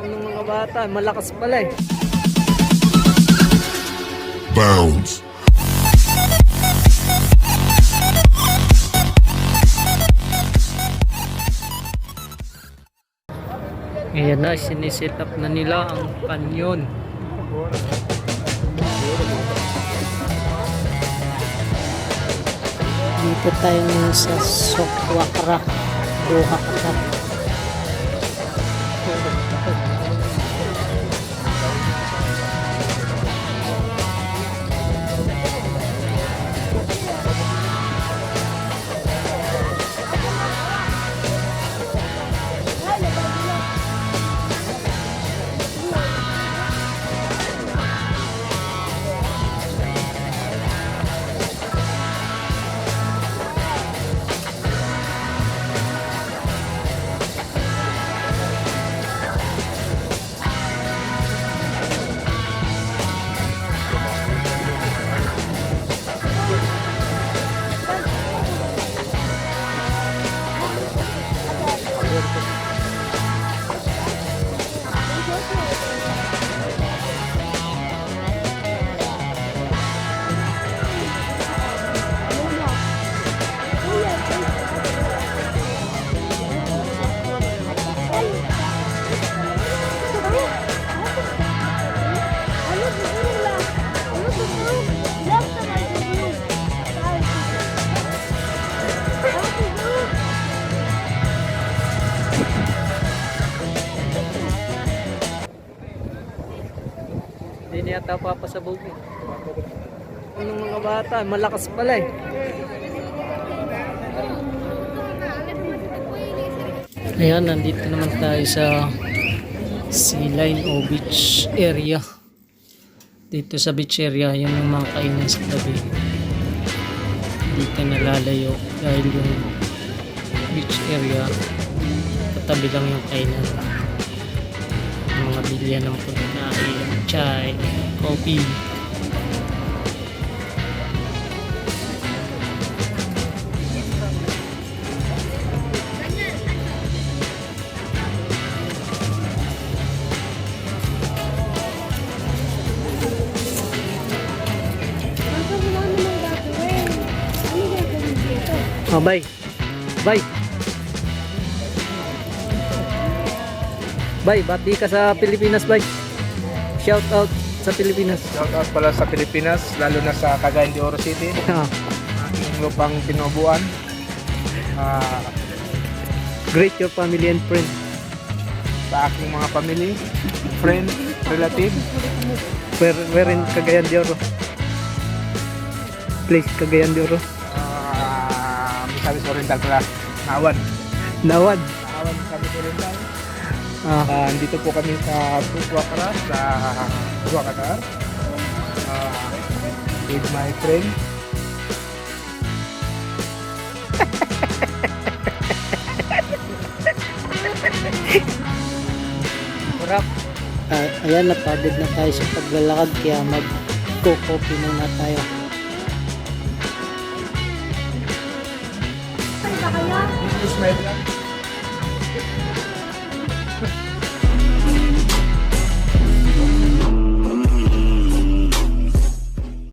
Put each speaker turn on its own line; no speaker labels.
Ng mga bata, malakas pala eh.
Bounce.
Ngayon na, siniset up na nila ang kanyon. Dito tayo ngayon sa Sokwakra, Buhakra. Hindi na yata papasabog eh. Ng mga bata, malakas pala eh. Ayan, nandito naman tayo sa Sea Line o beach area. Dito sa beach area, yan yung mga kainan sa tabi. Dito nalalayo dahil yung beach area, katabi lang yung kainan. Yung mga bilyan ng pagkain, chai, coffee. Oh, bye. Bye. Bye, bati ka sa Pilipinas, bye. Shout out sa Pilipinas.
Shout out pala sa Pilipinas, lalo na sa Cagayan de Oro City, aking lupang tinubuan.
Greet your family and friends.
Sa aking mga family, friend, relative.
Where in Cagayan de Oro? Place Cagayan de Oro.
Misamis Oriental pala, Nawan.
Nawad.
Nawan, Misamis Oriental.
Ah,
Dito po kami sa Tukwakra, sa Tukwakra. With my friend.
kurap. Ayan, napagod na tayo sa paglalakad kaya mag-coffee muna tayo.
This is my vlog.